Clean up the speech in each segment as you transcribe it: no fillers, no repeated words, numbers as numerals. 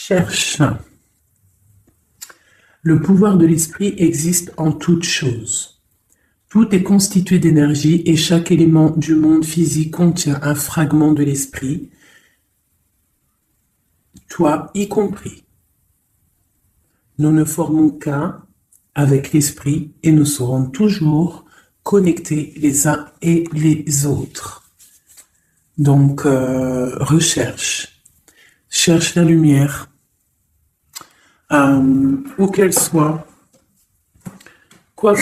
Cherche. Le pouvoir de l'esprit existe en toutes choses. Tout est constitué d'énergie et chaque élément du monde physique contient un fragment de l'esprit, toi y compris. Nous ne formons qu'un avec l'esprit et nous serons toujours connectés les uns et les autres. Donc, recherche. Cherche la lumière. Où qu'elle soit, quoi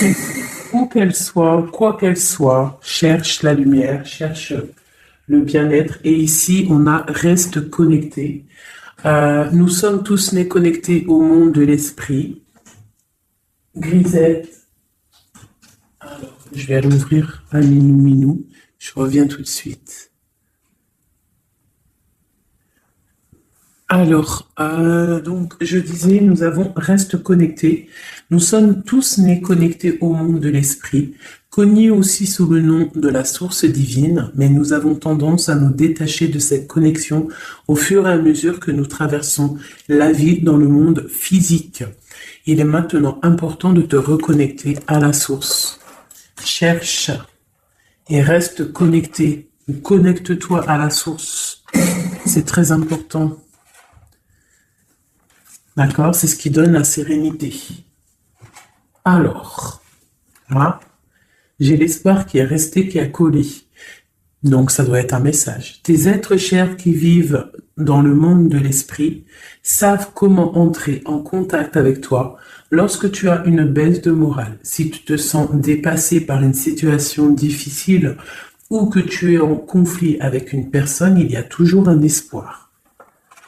qu'elle soit, cherche la lumière, cherche le bien-être. Et ici, on a reste connecté. Nous sommes tous nés connectés au monde de l'esprit. Grisette. Alors, je vais aller ouvrir un minou. Je reviens tout de suite. Alors, donc, je disais, nous avons reste connectés. Nous sommes tous nés connectés au monde de l'esprit, connus aussi sous le nom de la source divine, mais nous avons tendance à nous détacher de cette connexion au fur et à mesure que nous traversons la vie dans le monde physique. Il est maintenant important de te reconnecter à la source. Cherche et reste connecté. Connecte-toi à la source. C'est très important. D'accord? C'est ce qui donne la sérénité. Alors, là, j'ai l'espoir qui est resté, qui a collé. Donc, ça doit être un message. Tes êtres chers qui vivent dans le monde de l'esprit savent comment entrer en contact avec toi lorsque tu as une baisse de morale. Si tu te sens dépassé par une situation difficile ou que tu es en conflit avec une personne, il y a toujours un espoir.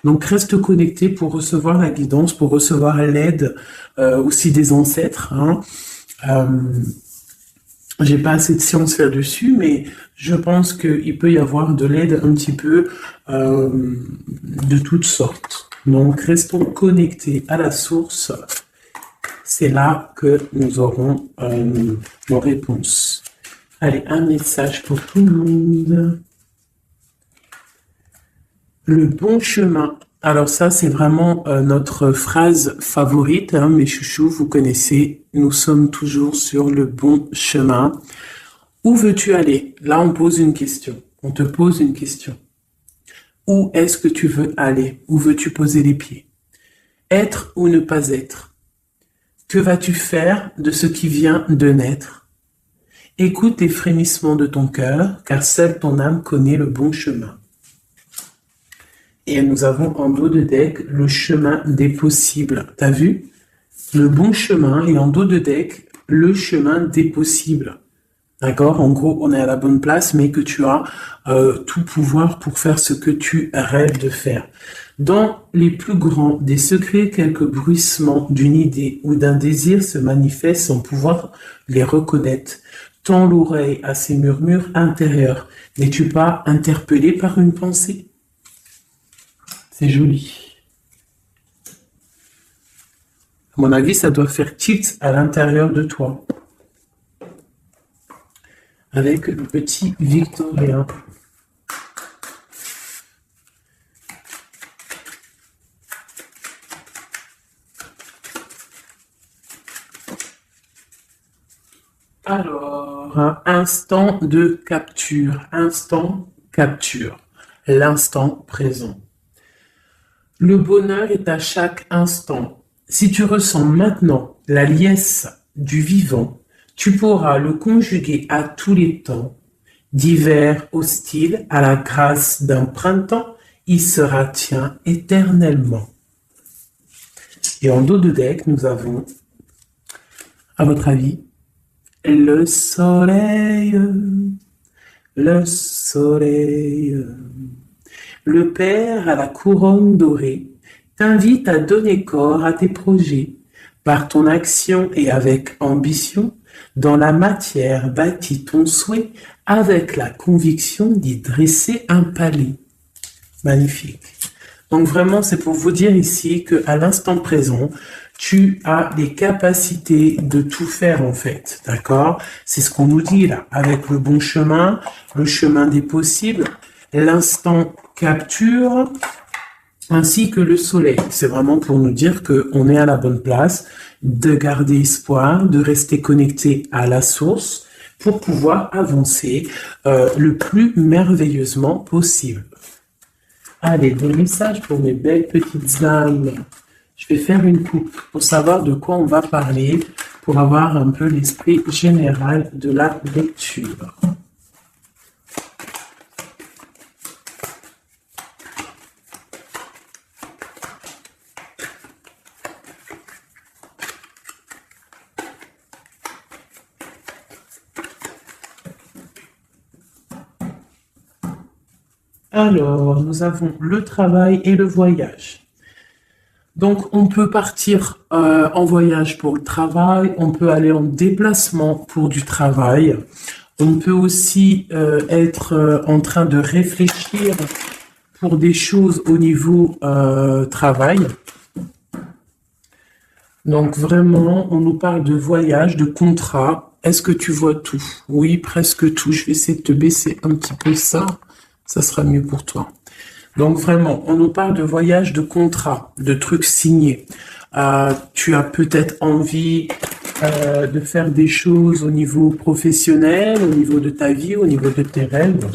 Donc, reste connecté pour recevoir la guidance, pour recevoir l'aide aussi des ancêtres. J'ai pas assez de science là-dessus, mais je pense qu'il peut y avoir de l'aide un petit peu de toutes sortes. Donc, restons connectés à la source. C'est là que nous aurons nos réponses. Allez, un message pour tout le monde. Le bon chemin. Alors ça, c'est vraiment notre phrase favorite, hein, mes chouchous, vous connaissez. Nous sommes toujours sur le bon chemin. Où veux-tu aller? Là, on pose une question. On te pose une question. Où est-ce que tu veux aller? Où veux-tu poser les pieds? Être ou ne pas être? Que vas-tu faire de ce qui vient de naître? Écoute les frémissements de ton cœur, car seule ton âme connaît le bon chemin. Et nous avons en dos de deck le chemin des possibles. T'as vu? Le bon chemin et en dos de deck, le chemin des possibles. D'accord? En gros, on est à la bonne place, mais que tu as tout pouvoir pour faire ce que tu rêves de faire. Dans les plus grands des secrets, quelques bruissements d'une idée ou d'un désir se manifestent sans pouvoir les reconnaître. Tends l'oreille à ces murmures intérieurs. N'es-tu pas interpellé par une pensée? C'est joli. À mon avis, ça doit faire tilt à l'intérieur de toi. Avec le petit Victorien. Alors, instant de capture. Instant capture. L'instant présent. Le bonheur est à chaque instant. Si tu ressens maintenant la liesse du vivant, tu pourras le conjuguer à tous les temps. D'hiver hostile à la grâce d'un printemps, il sera tien éternellement. Et en dos de deck, nous avons, à votre avis, le soleil, le soleil. Le Père à la couronne dorée t'invite à donner corps à tes projets. Par ton action et avec ambition, dans la matière bâtis ton souhait avec la conviction d'y dresser un palais. Magnifique. Donc vraiment, c'est pour vous dire ici qu'à l'instant présent, tu as les capacités de tout faire en fait. D'accord? C'est ce qu'on nous dit là, avec le bon chemin, le chemin des possibles, l'instant capture, ainsi que le soleil. C'est vraiment pour nous dire qu'on est à la bonne place, de garder espoir, de rester connecté à la source pour pouvoir avancer le plus merveilleusement possible. Allez, des messages pour mes belles petites âmes. Je vais faire une coupe pour savoir de quoi on va parler, pour avoir un peu l'esprit général de la lecture. Alors, nous avons le travail et le voyage. Donc, on peut partir en voyage pour le travail, on peut aller en déplacement pour du travail, on peut aussi être en train de réfléchir pour des choses au niveau travail. Donc, vraiment, on nous parle de voyage, de contrat. Est-ce que tu vois tout? Oui, presque tout. Je vais essayer de te baisser un petit peu ça. Ça sera mieux pour toi. Donc vraiment, on nous parle de voyage, de contrat, de trucs signés. Tu as peut-être envie de faire des choses au niveau professionnel, au niveau de ta vie, au niveau de tes rêves.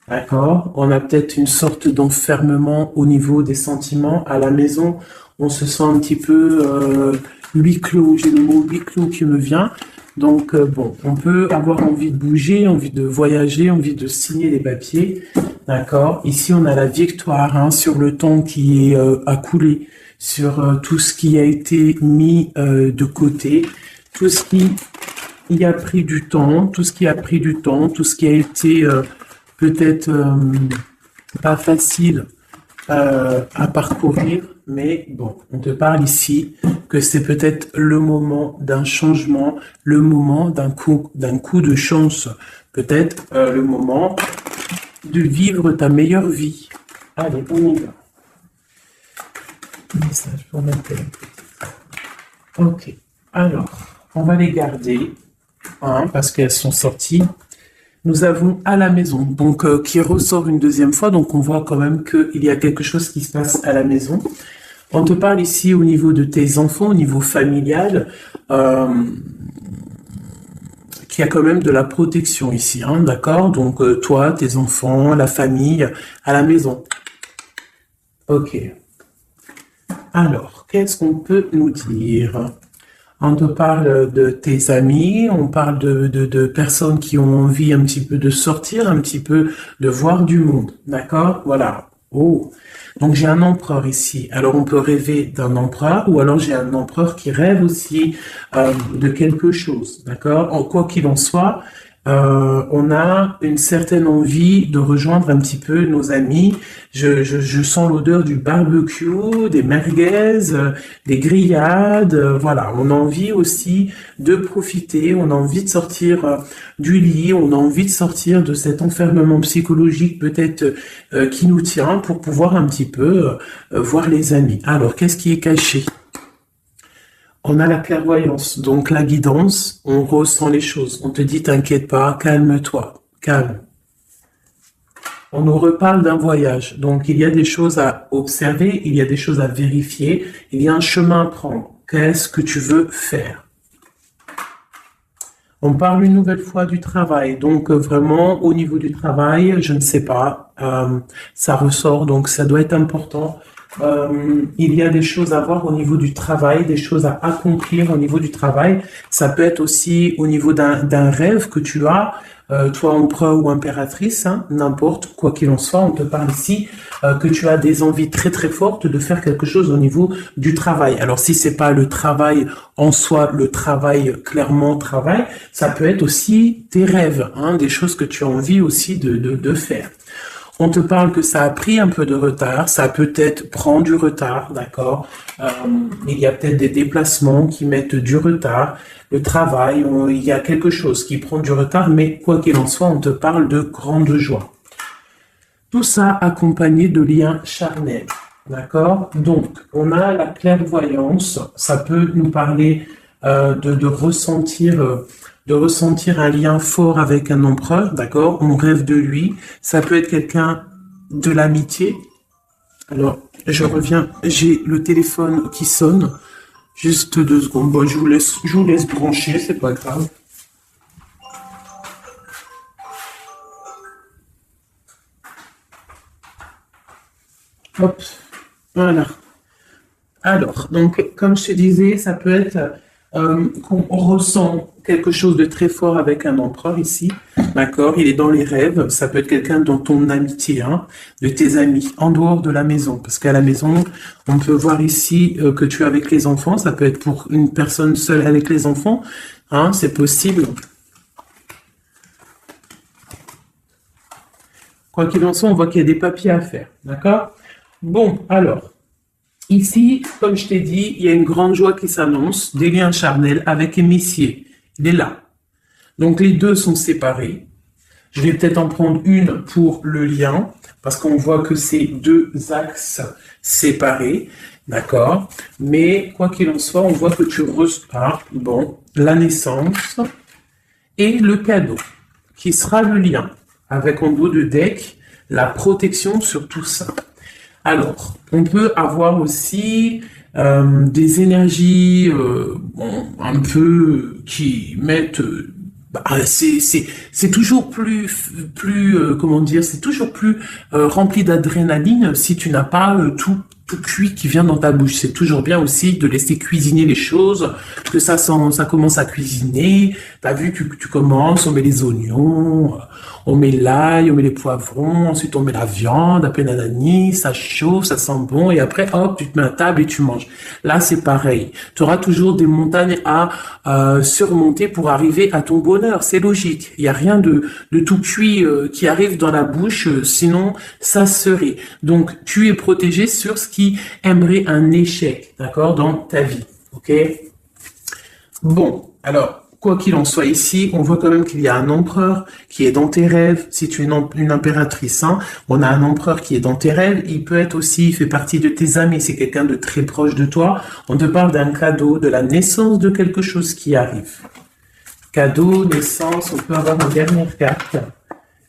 D'accord? On a peut-être une sorte d'enfermement au niveau des sentiments. À la maison, on se sent un petit peu huis clos. J'ai le mot huis clos qui me vient. Donc, bon, on peut avoir envie de bouger, envie de voyager, envie de signer des papiers. D'accord? Ici, on a la victoire hein, sur le temps qui est à couler, sur tout ce qui a été mis de côté, tout ce qui y a pris du temps, tout ce qui a pris du temps, tout ce qui a été peut-être pas facile à parcourir. Mais bon, on te parle ici que c'est peut-être le moment d'un changement, le moment d'un coup de chance, peut-être le moment de vivre ta meilleure vie. Allez, on y va. Message pour ma télé. Ok, alors, on va les garder, hein, parce qu'elles sont sorties. Nous avons à la maison, donc qui ressort une deuxième fois, donc on voit quand même qu'il y a quelque chose qui se passe à la maison. On te parle ici au niveau de tes enfants, au niveau familial, qu'il y a quand même de la protection ici, hein, d'accord? Donc toi, tes enfants, la famille, à la maison. Ok. Alors, qu'est-ce qu'on peut nous dire? On te parle de tes amis, on parle de personnes qui ont envie un petit peu de sortir, un petit peu de voir du monde, d'accord? Voilà. Oh, donc j'ai un empereur ici. Alors on peut rêver d'un empereur, ou alors j'ai un empereur qui rêve aussi de quelque chose, d'accord? Quoi qu'il en soit, on a une certaine envie de rejoindre un petit peu nos amis. Je sens l'odeur du barbecue, des merguez, des grillades. Voilà, on a envie aussi de profiter, on a envie de sortir du lit, on a envie de sortir de cet enfermement psychologique peut-être qui nous tient pour pouvoir un petit peu voir les amis. Alors, qu'est-ce qui est caché? On a la clairvoyance, donc la guidance, on ressent les choses. On te dit, t'inquiète pas, calme-toi, calme. On nous reparle d'un voyage, donc il y a des choses à observer, il y a des choses à vérifier, il y a un chemin à prendre. Qu'est-ce que tu veux faire? On parle une nouvelle fois du travail, donc vraiment au niveau du travail, je ne sais pas, ça ressort, donc ça doit être important. Il y a des choses à voir au niveau du travail, des choses à accomplir au niveau du travail. Ça peut être aussi au niveau d'un rêve que tu as, toi empereur ou impératrice, hein, n'importe, quoi qu'il en soit, on te parle ici que tu as des envies très très fortes de faire quelque chose au niveau du travail. Alors si c'est pas le travail en soi, le travail clairement travail, ça peut être aussi tes rêves, hein, des choses que tu as envie aussi de faire. On te parle que ça a pris un peu de retard, ça peut-être prend du retard, d'accord? Il y a peut-être des déplacements qui mettent du retard. Le travail, il y a quelque chose qui prend du retard, mais quoi qu'il en soit, on te parle de grande joie. Tout ça accompagné de liens charnels, d'accord? Donc, on a la clairvoyance, ça peut nous parler de ressentir un lien fort avec un empereur, d'accord? On rêve de lui. Ça peut être quelqu'un de l'amitié, Alors, je reviens, j'ai le téléphone qui sonne. Juste 2 secondes. Bon, je vous laisse brancher, c'est pas grave. Hop, voilà. Alors, donc, comme je te disais, ça peut être qu'on ressent quelque chose de très fort avec un empereur ici, d'accord? Il est dans les rêves, ça peut être quelqu'un dans ton amitié, hein, de tes amis, en dehors de la maison, parce qu'à la maison, on peut voir ici que tu es avec les enfants, ça peut être pour une personne seule avec les enfants, hein, c'est possible. Quoi qu'il en soit, on voit qu'il y a des papiers à faire, d'accord? Bon, alors, ici, comme je t'ai dit, il y a une grande joie qui s'annonce, des liens charnels avec Messier. Il est là. Donc les deux sont séparés. Je vais peut-être en prendre une pour le lien, parce qu'on voit que c'est 2 axes séparés, d'accord? Mais quoi qu'il en soit, on voit que tu reçois, bon, la naissance et le cadeau, qui sera le lien, avec en bout de deck la protection sur tout ça. Alors, on peut avoir aussi des énergies bon, un peu qui mettent... c'est toujours plus comment dire, c'est toujours plus rempli d'adrénaline si tu n'as pas tout cuit qui vient dans ta bouche. C'est toujours bien aussi de laisser cuisiner les choses, que ça commence à cuisiner. T'as vu, tu commences, on met les oignons, on met l'ail, on met les poivrons, ensuite on met la viande, après nanani, ça chauffe, ça sent bon, et après, hop, tu te mets à table et tu manges. Là, c'est pareil. Tu auras toujours des montagnes à surmonter pour arriver à ton bonheur. C'est logique. Il n'y a rien de tout cuit qui arrive dans la bouche, sinon ça serait. Donc, tu es protégé sur ce qui aimerait un échec, d'accord, dans ta vie. Ok? Bon, alors, quoi qu'il en soit ici, on voit quand même qu'il y a un empereur qui est dans tes rêves. Si tu es une impératrice, hein, on a un empereur qui est dans tes rêves. Il peut être aussi, il fait partie de tes amis. C'est quelqu'un de très proche de toi. On te parle d'un cadeau, de la naissance de quelque chose qui arrive. Cadeau, naissance, on peut avoir une dernière carte.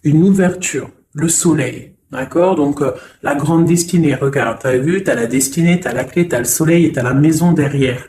Une ouverture, le soleil. D'accord? Donc, la grande destinée. Regarde, t'as vu, t'as la destinée, t'as la clé, t'as le soleil et t'as la maison derrière.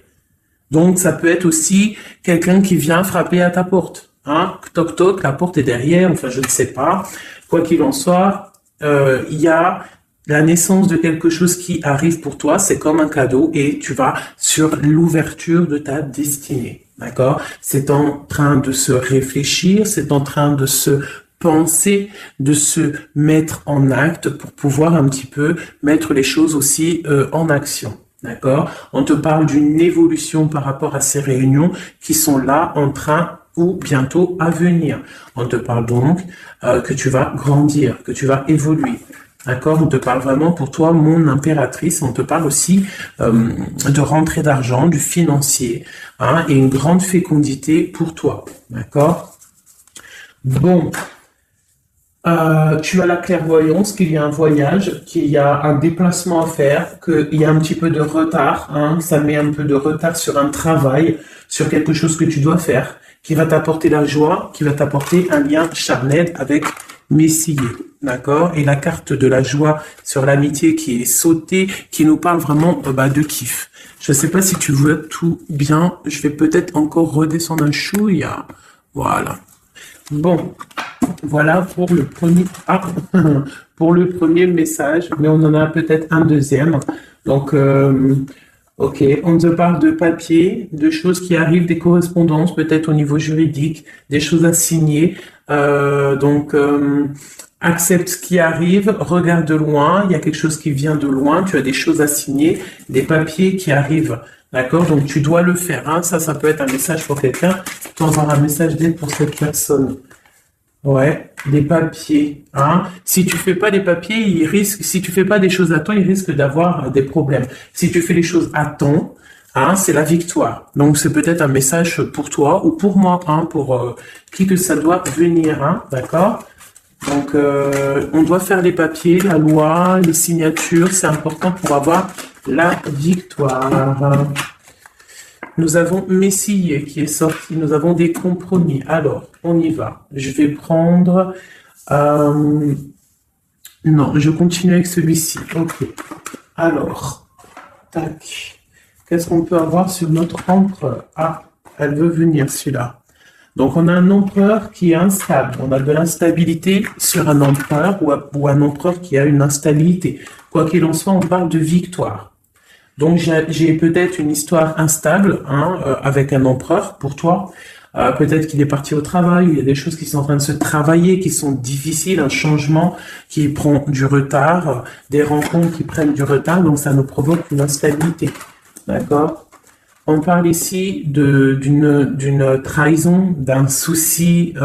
Donc, ça peut être aussi quelqu'un qui vient frapper à ta porte. Hein? Toc toc, la porte est derrière, enfin, je ne sais pas. Quoi qu'il en soit, il y a la naissance de quelque chose qui arrive pour toi, c'est comme un cadeau et tu vas sur l'ouverture de ta destinée. D'accord? C'est en train de se réfléchir, c'est en train de se penser, de se mettre en acte pour pouvoir un petit peu mettre les choses aussi en action. D'accord? On te parle d'une évolution par rapport à ces réunions qui sont là en train ou bientôt à venir. On te parle donc que tu vas grandir, que tu vas évoluer. D'accord? On te parle vraiment pour toi, mon impératrice. On te parle aussi de rentrée d'argent, du financier, hein, et une grande fécondité pour toi. D'accord? Bon. Tu as la clairvoyance qu'il y a un voyage, qu'il y a un déplacement à faire, qu'il y a un petit peu de retard, hein, ça met un peu de retard sur un travail, sur quelque chose que tu dois faire, qui va t'apporter la joie, qui va t'apporter un lien charnel avec Messier, d'accord? Et la carte de la joie sur l'amitié qui est sautée, qui nous parle vraiment de kiff. Je ne sais pas si tu vois tout bien, je vais peut-être encore redescendre un chouïa. Voilà. Bon, voilà pour le premier pour le premier message, mais on en a peut-être un deuxième. Donc, ok, on te parle de papier, de choses qui arrivent, des correspondances, peut-être au niveau juridique, des choses à signer. Donc, accepte ce qui arrive, regarde de loin, il y a quelque chose qui vient de loin, tu as des choses à signer, des papiers qui arrivent. D'accord? Donc, tu dois le faire. Hein. Ça peut être un message pour quelqu'un. Tu auras un message d'aide pour cette personne. Ouais, des papiers. Hein. Si tu fais pas des papiers, si tu fais pas des choses à temps, il risque d'avoir des problèmes. Si tu fais les choses à temps, hein, c'est la victoire. Donc, c'est peut-être un message pour toi ou pour moi, hein, pour qui que ça doit venir. Hein. D'accord? Donc, on doit faire les papiers, la loi, les signatures. C'est important pour avoir la victoire. Nous avons Messier qui est sorti. Nous avons des compromis. Alors, on y va. Je vais prendre Non, je continue avec celui-ci. Ok. Alors, tac. Qu'est-ce qu'on peut avoir sur notre empereur? Ah, elle veut venir, celui-là. Donc, on a un empereur qui est instable. On a de l'instabilité sur un empereur ou un empereur qui a une instabilité. Quoi qu'il en soit, on parle de victoire. Donc, j'ai peut-être une histoire instable avec un empereur pour toi. Peut-être qu'il est parti au travail, il y a des choses qui sont en train de se travailler, qui sont difficiles, un changement qui prend du retard, des rencontres qui prennent du retard, donc ça nous provoque une instabilité. D'accord? On parle ici d'une trahison, d'un souci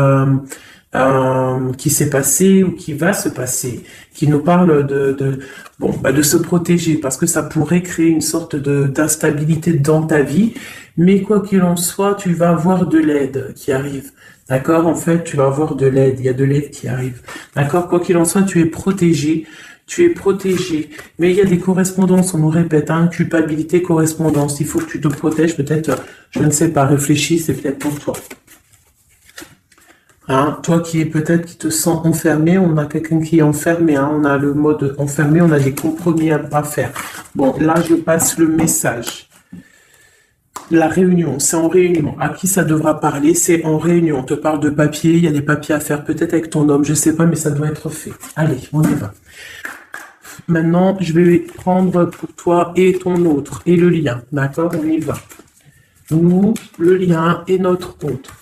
qui s'est passé ou qui va se passer, qui nous parle de se protéger, parce que ça pourrait créer une sorte d'instabilité dans ta vie, mais quoi qu'il en soit, tu vas avoir de l'aide qui arrive. D'accord? En fait, tu vas avoir de l'aide, il y a de l'aide qui arrive. D'accord? Quoi qu'il en soit, tu es protégé. Tu es protégé, mais il y a des correspondances, on nous répète, culpabilité, correspondance. Il faut que tu te protèges, peut-être, je ne sais pas, réfléchis, c'est peut-être pour toi. Toi qui te sens enfermé, on a quelqu'un qui est enfermé, on a le mode enfermé, on a des compromis à faire. Bon, là, je passe le message. La réunion, c'est en réunion. À qui ça devra parler? C'est en réunion. On te parle de papier, il y a des papiers à faire, peut-être avec ton homme, je sais pas, mais ça doit être fait. Allez, on y va. Maintenant, je vais prendre pour toi et ton autre, et le lien. D'accord? On y va. Nous, le lien et notre autre.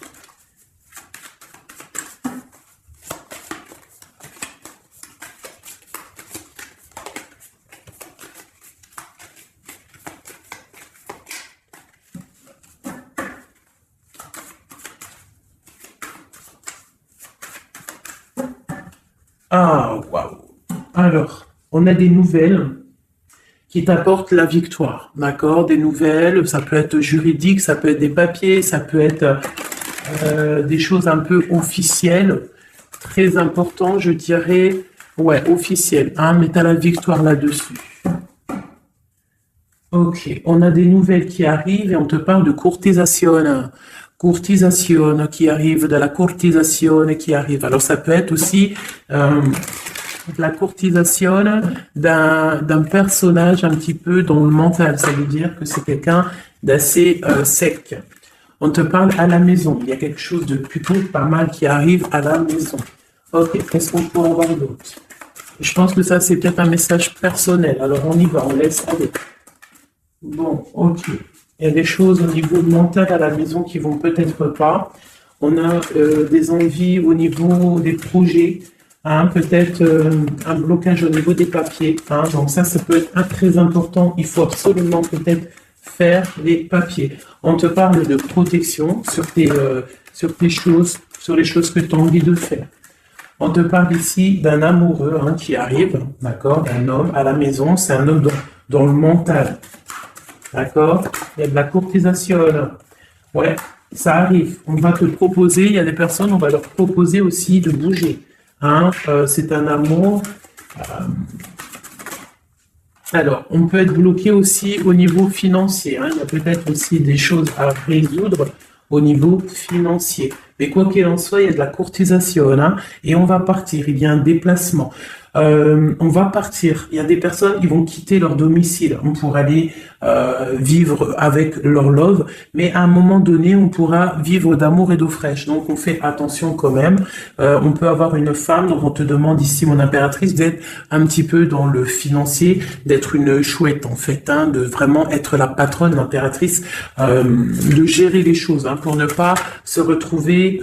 Ah, waouh. Alors, on a des nouvelles qui t'apportent la victoire, d'accord? Des nouvelles, ça peut être juridique, ça peut être des papiers, ça peut être des choses un peu officielles, très important, je dirais, ouais, officielles, mais t'as la victoire là-dessus. Ok, on a des nouvelles qui arrivent et on te parle de courtisation. Courtisation qui arrive, de la courtisation qui arrive. Alors ça peut être aussi la courtisation d'un personnage un petit peu dans le mental. Ça veut dire que c'est quelqu'un d'assez sec. On te parle à la maison. Il y a quelque chose de plutôt pas mal qui arrive à la maison. Ok, qu'est-ce qu'on peut avoir d'autre? Je pense que ça, c'est peut-être un message personnel. Alors, on y va, on laisse aller. Bon, ok. Il y a des choses au niveau mental à la maison qui vont peut-être pas. On a des envies au niveau des projets. Peut-être un blocage au niveau des papiers. Donc ça peut être très important. Il faut absolument peut-être faire les papiers. On te parle de protection sur tes choses, sur les choses que tu as envie de faire. On te parle ici d'un amoureux qui arrive, d'accord, d'un homme à la maison. C'est un homme dans le mental, d'accord. Il y a de la courtisation. Ouais, ça arrive. On va te proposer, il y a des personnes, on va leur proposer aussi de bouger. C'est un amour. Alors, on peut être bloqué aussi au niveau financier. Il y a peut-être aussi des choses à résoudre au niveau financier. Mais quoi qu'il en soit, il y a de la courtisation et on va partir. Il y a un déplacement. On va partir. Il y a des personnes qui vont quitter leur domicile pour aller vivre avec leur love, mais à un moment donné, on pourra vivre d'amour et d'eau fraîche. Donc, on fait attention quand même. On peut avoir une femme, donc on te demande ici, mon impératrice, d'être un petit peu dans le financier, d'être une chouette en fait, de vraiment être la patronne, l'impératrice, de gérer les choses, pour ne pas se retrouver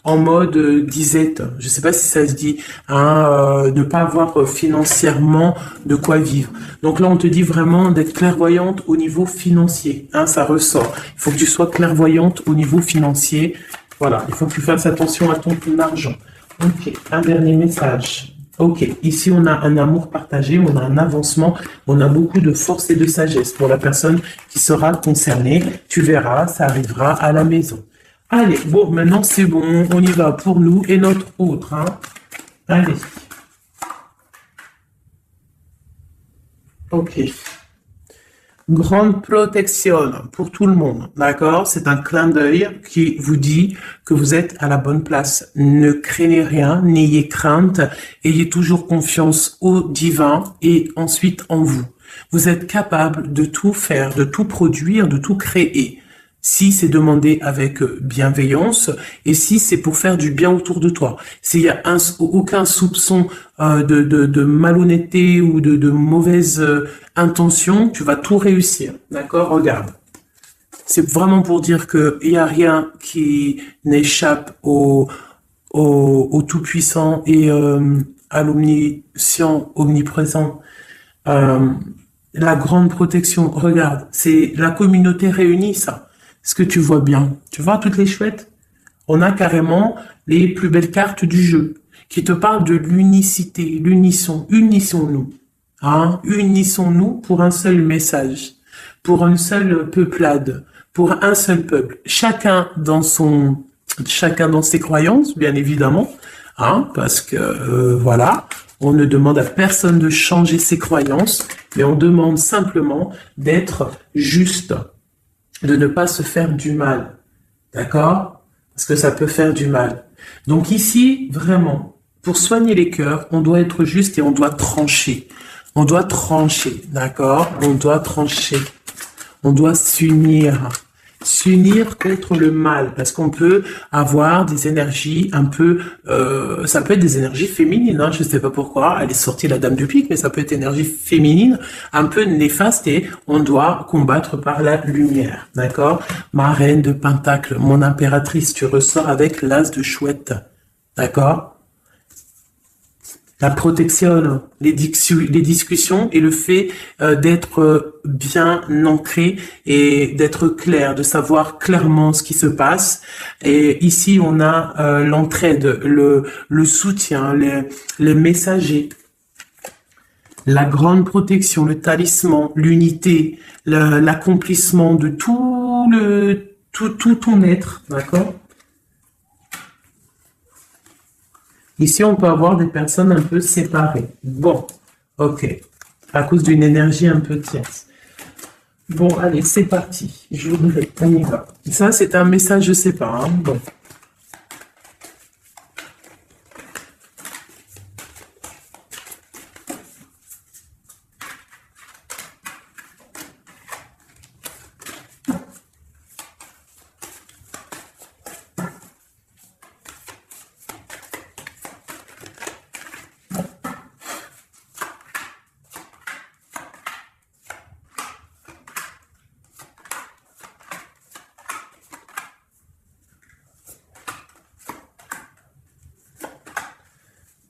en mode disette. Je sais pas si ça se dit, ne pas avoir financièrement de quoi vivre. Donc là, on te dit vraiment d'être clairvoyante au niveau financier. Ça ressort. Il faut que tu sois clairvoyante au niveau financier. Voilà, il faut que tu fasses attention à ton argent. Ok, un dernier message. Ok, ici on a un amour partagé, on a un avancement, on a beaucoup de force et de sagesse pour la personne qui sera concernée. Tu verras, ça arrivera à la maison. Allez, bon, maintenant c'est bon, on y va pour nous et notre autre. Allez. Ok. Grande protection pour tout le monde, d'accord? C'est un clin d'œil qui vous dit que vous êtes à la bonne place. Ne craignez rien, n'ayez crainte, ayez toujours confiance au divin et ensuite en vous. Vous êtes capable de tout faire, de tout produire, de tout créer. Si c'est demandé avec bienveillance et si c'est pour faire du bien autour de toi. S'il y a aucun soupçon de malhonnêteté ou de mauvaise intention, tu vas tout réussir. D'accord? Regarde. C'est vraiment pour dire que il y a rien qui n'échappe au Tout-Puissant et à l'Omniscient, omniprésent. La grande protection, regarde, c'est la communauté réunie, ça. Est-ce que tu vois bien? Tu vois toutes les chouettes? On a carrément les plus belles cartes du jeu qui te parlent de l'unicité, l'unisson, unissons-nous. Hein? Unissons-nous pour un seul message, pour une seule peuplade, pour un seul peuple. Chacun dans ses croyances, bien évidemment, hein, parce que voilà, on ne demande à personne de changer ses croyances, mais on demande simplement d'être juste, de ne pas se faire du mal, d'accord? Parce que ça peut faire du mal. Donc ici, vraiment, pour soigner les cœurs, on doit être juste et on doit trancher. On doit trancher, d'accord? On doit trancher. On doit s'unir. S'unir contre le mal, parce qu'on peut avoir des énergies un peu, ça peut être des énergies féminines, hein, je sais pas pourquoi, elle est sortie la dame du pique, mais ça peut être énergie féminine, un peu néfaste, et on doit combattre par la lumière, d'accord? Ma reine de Pentacle, mon impératrice, tu ressors avec l'as de chouette, d'accord? La protection, les discussions et le fait d'être bien ancré et d'être clair, de savoir clairement ce qui se passe. Et ici, on a l'entraide, le soutien, les messagers, la grande protection, le talisman, l'unité, l'accomplissement de tout ton être, d'accord? Ici, on peut avoir des personnes un peu séparées. Bon, ok. À cause d'une énergie un peu tierce. Bon, allez, c'est parti. Je voudrais, on y va. Ça, c'est un message, je sais pas. Hein. Bon.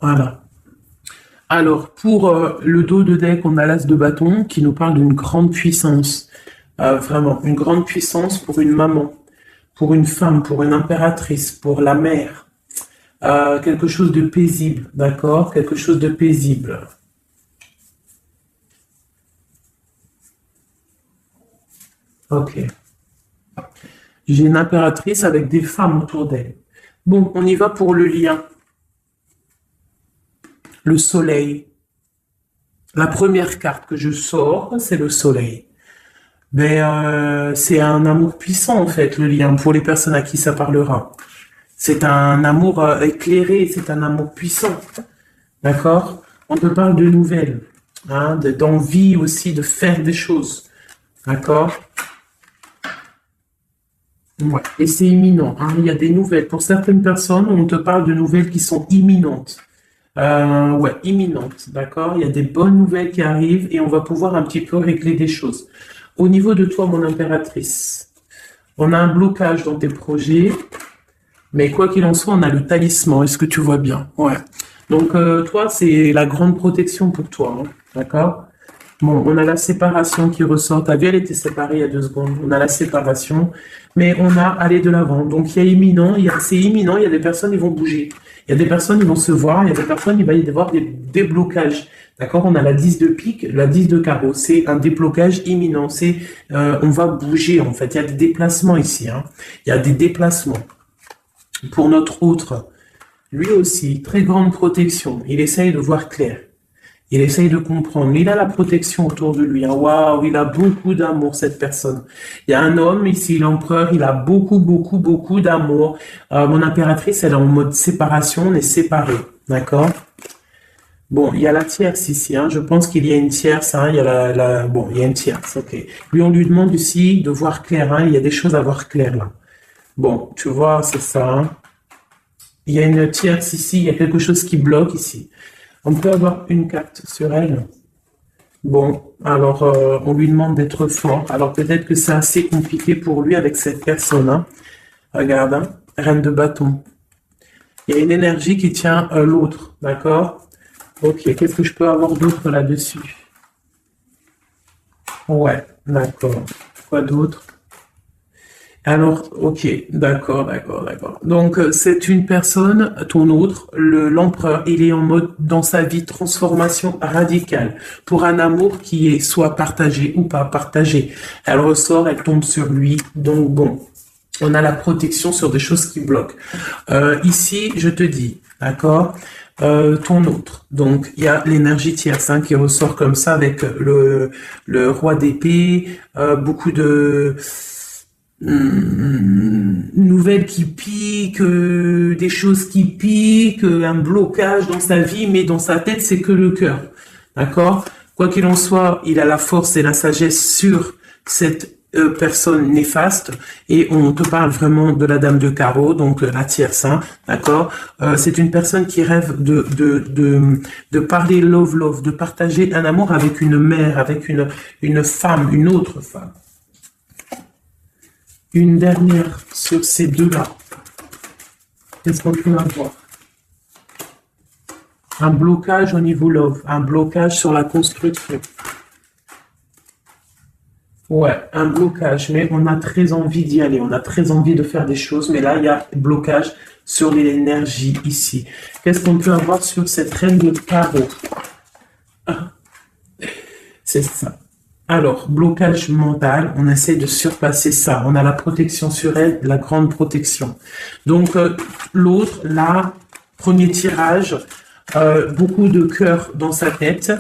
Voilà. Alors, pour le dos de deck, on a l'as de bâton qui nous parle d'une grande puissance. Vraiment, une grande puissance pour une maman, pour une femme, pour une impératrice, pour la mère. Quelque chose de paisible, d'accord? Quelque chose de paisible. Ok. J'ai une impératrice avec des femmes autour d'elle. Bon, on y va pour le lien. Le soleil. La première carte que je sors, c'est le soleil. Mais c'est un amour puissant, en fait, le lien, pour les personnes à qui ça parlera. C'est un amour éclairé, c'est un amour puissant. D'accord? On te parle de nouvelles, hein, d'envie aussi de faire des choses. D'accord? Ouais. Et c'est imminent, hein. Il y a des nouvelles. Pour certaines personnes, on te parle de nouvelles qui sont imminentes. Ouais, imminentes, d'accord? Il y a des bonnes nouvelles qui arrivent et on va pouvoir un petit peu régler des choses. Au niveau de toi, mon impératrice, on a un blocage dans tes projets, mais quoi qu'il en soit, on a le talisman. Est-ce que tu vois bien? Ouais. Donc, toi, c'est la grande protection pour toi, hein, d'accord? Bon, on a la séparation qui ressort. T'as vu, elle était séparée il y a 2 secondes. On a la séparation, mais on a aller de l'avant. Donc, il y a imminent, c'est imminent. Il y a des personnes, ils vont bouger. Il y a des personnes, ils vont se voir. Il y a des personnes, il va y avoir des déblocages. D'accord? On a la 10 de pique, la 10 de carreau. C'est un déblocage imminent. On va bouger, en fait. Il y a des déplacements ici, hein. Il y a des déplacements. Pour notre autre, lui aussi, très grande protection. Il essaye de voir clair. Il essaye de comprendre. Il a la protection autour de lui. Hein. Waouh, il a beaucoup d'amour, cette personne. Il y a un homme ici, l'empereur, il a beaucoup, beaucoup, beaucoup d'amour. Mon impératrice, elle est en mode séparation, on est séparés. D'accord? Bon, il y a la tierce ici, hein. Je pense qu'il y a une tierce, hein. Il y a bon, il y a une tierce, ok. Lui, on lui demande ici de voir clair, hein. Il y a des choses à voir clair, là. Bon, tu vois, c'est ça, hein. Il y a une tierce ici, il y a quelque chose qui bloque ici. On peut avoir une carte sur elle. Bon, alors, on lui demande d'être fort. Alors, peut-être que c'est assez compliqué pour lui avec cette personne, hein. Regarde, hein. Reine de bâton. Il y a une énergie qui tient l'autre, d'accord? Ok, qu'est-ce que je peux avoir d'autre là-dessus? Ouais, d'accord. Quoi d'autre? Alors, ok, d'accord, d'accord, d'accord. Donc, c'est une personne, ton autre, l'empereur, il est en mode, dans sa vie, transformation radicale, pour un amour qui est soit partagé ou pas partagé. Elle ressort, elle tombe sur lui, donc bon, on a la protection sur des choses qui bloquent. Ici, je te dis, d'accord, ton autre. Donc, il y a l'énergie tierce hein, qui ressort comme ça avec le roi d'épée, beaucoup de nouvelles qui piquent, des choses qui piquent, un blocage dans sa vie, mais dans sa tête, c'est que le cœur. D'accord? Quoi qu'il en soit, il a la force et la sagesse sur cette personne néfaste et on te parle vraiment de la dame de carreau, donc la tierce, hein, d'accord? C'est une personne qui rêve de parler love, de partager un amour avec une mère, avec une femme, une autre femme. Une dernière sur ces deux-là. Qu'est-ce qu'on peut avoir? Un blocage au niveau love, un blocage sur la construction. Ouais, un blocage, mais on a très envie d'y aller, on a très envie de faire des choses, mais là, il y a blocage sur l'énergie ici. Qu'est-ce qu'on peut avoir sur cette reine de carreau? Ah, c'est ça. Alors, blocage mental, on essaie de surpasser ça. On a la protection sur elle, la grande protection. Donc, l'autre, là, premier tirage, beaucoup de cœur dans sa tête,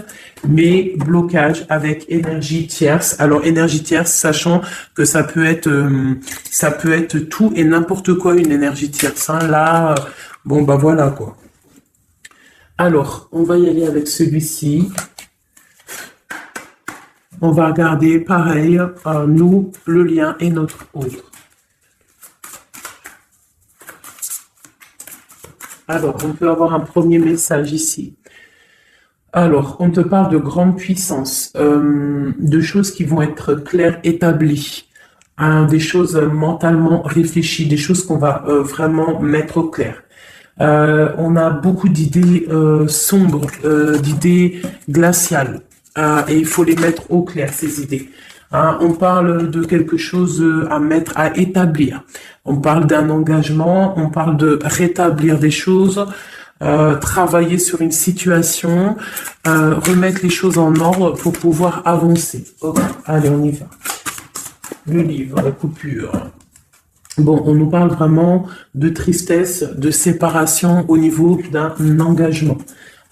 mais blocage avec énergie tierce. Alors, énergie tierce, sachant que ça peut être tout et n'importe quoi, une énergie tierce. Hein. Là, bon, bah voilà, quoi. Alors, on va y aller avec celui-ci. On va regarder pareil, nous, le lien et notre autre. Alors, on peut avoir un premier message ici. Alors, on te parle de grande puissance, de choses qui vont être claires, établies, hein, des choses mentalement réfléchies, des choses qu'on va vraiment mettre au clair. On a beaucoup d'idées sombres, d'idées glaciales. Et il faut les mettre au clair, ces idées. Hein, on parle de quelque chose à mettre, à établir. On parle d'un engagement, on parle de rétablir des choses, travailler sur une situation, remettre les choses en ordre pour pouvoir avancer. Okay. Allez, on y va. Le livre, la coupure. Bon, on nous parle vraiment de tristesse, de séparation au niveau d'un engagement.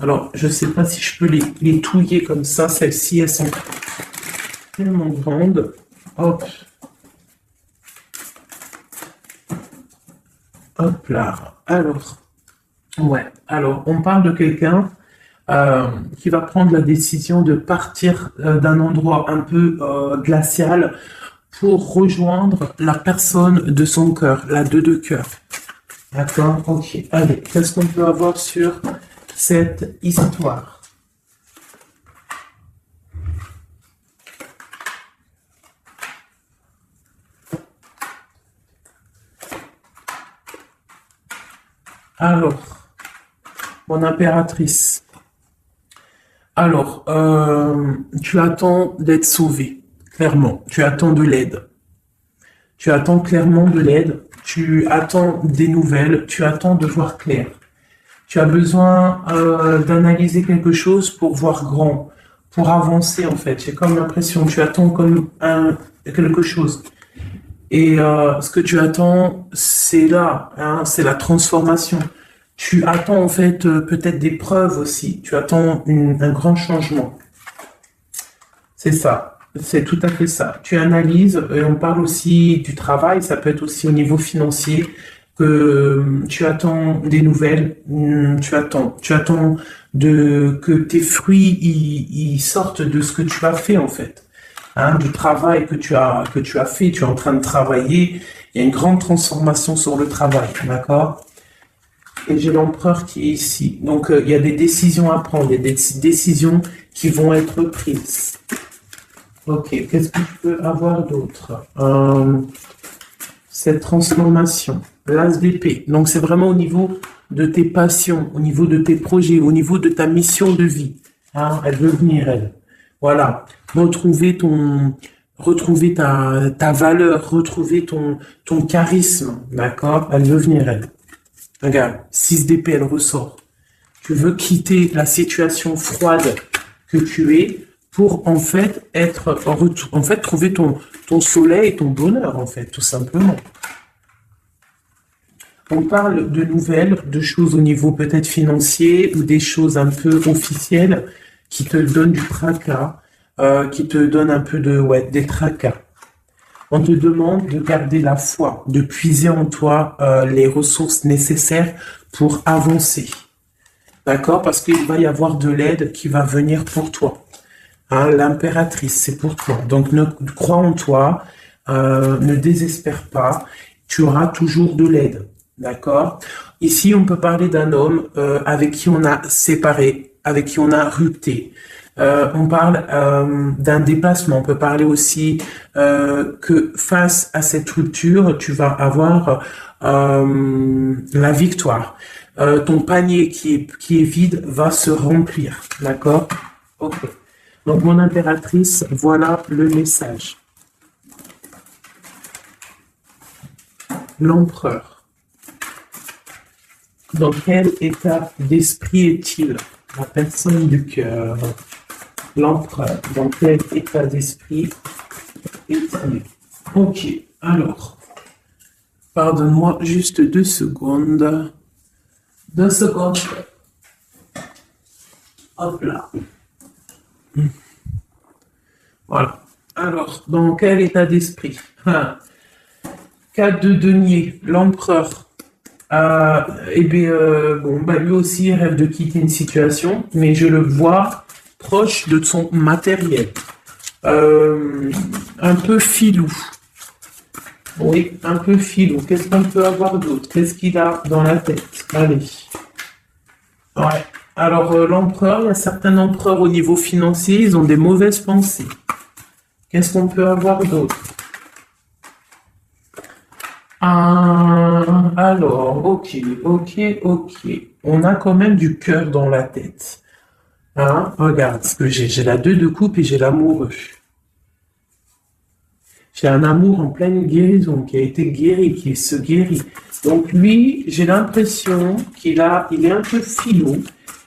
Alors, je ne sais pas si je peux les touiller comme ça. Celles-ci, elles sont tellement grandes. Hop. Hop là. Alors, ouais. Alors, on parle de quelqu'un qui va prendre la décision de partir d'un endroit un peu glacial pour rejoindre la personne de son cœur, la deux de cœur. D'accord? Ok. Allez, qu'est-ce qu'on peut avoir sur cette histoire? Alors, mon impératrice. Alors, tu attends d'être sauvée, clairement. Tu attends de l'aide. Tu attends clairement de l'aide. Tu attends des nouvelles. Tu attends de voir clair. Tu as besoin d'analyser quelque chose pour voir grand, pour avancer en fait. J'ai comme l'impression que tu attends comme quelque chose. Et ce que tu attends, c'est là, hein, c'est la transformation. Tu attends en fait peut-être des preuves aussi. Tu attends un grand changement. C'est ça. C'est tout à fait ça. Tu analyses, et on parle aussi du travail, ça peut être aussi au niveau financier, que tu attends des nouvelles, tu attends que tes fruits ils sortent de ce que tu as fait en fait, hein, du travail que tu as fait, tu es en train de travailler, il y a une grande transformation sur le travail, d'accord? Et j'ai l'empereur qui est ici. Donc il y a des décisions à prendre, il y a des décisions qui vont être prises. Ok, qu'est-ce que je peux avoir d'autre? Cette transformation, l'as d'épée. Donc c'est vraiment au niveau de tes passions, au niveau de tes projets, au niveau de ta mission de vie. Hein, elle veut venir, elle. Voilà. Retrouver ta valeur, retrouver ton charisme. D'accord? Elle veut venir, elle. Regarde, 6 d'épée, elle ressort. Tu veux quitter la situation froide que tu es pour en fait trouver ton soleil et ton bonheur en fait, tout simplement. On parle de nouvelles, de choses au niveau peut-être financier ou des choses un peu officielles qui te donnent du tracas, qui te donnent un peu des tracas. On te demande de garder la foi, de puiser en toi les ressources nécessaires pour avancer. D'accord? Parce qu'il va y avoir de l'aide qui va venir pour toi. Hein, l'impératrice, c'est pour toi. Donc, crois en toi, ne désespère pas. Tu auras toujours de l'aide. D'accord? Ici, on peut parler d'un homme avec qui on a séparé, avec qui on a rupté. On parle d'un déplacement. On peut parler aussi que face à cette rupture, tu vas avoir la victoire. Ton panier qui est vide va se remplir. D'accord? Ok. Donc, mon impératrice, voilà le message. L'empereur. Dans quel état d'esprit est-il? La personne du cœur. L'empereur. Dans quel état d'esprit est-il? Ok, alors. Pardonne-moi juste 2 secondes. 2 secondes. Hop là. Voilà. Alors, dans quel état d'esprit? 4 de denier, l'empereur. Lui aussi il rêve de quitter une situation, mais je le vois proche de son matériel. Un peu filou. Oui, un peu filou. Qu'est-ce qu'on peut avoir d'autre? Qu'est-ce qu'il a dans la tête? Allez. Ouais. Alors, l'empereur, il y a certains empereurs au niveau financier, ils ont des mauvaises pensées. Qu'est-ce qu'on peut avoir d'autre? Alors, ok. On a quand même du cœur dans la tête. Hein? Regarde ce que j'ai. J'ai la 2 de coupe et j'ai l'amoureux. J'ai un amour en pleine guérison, qui a été guéri, qui se guérit. Donc lui, j'ai l'impression il est un peu filou,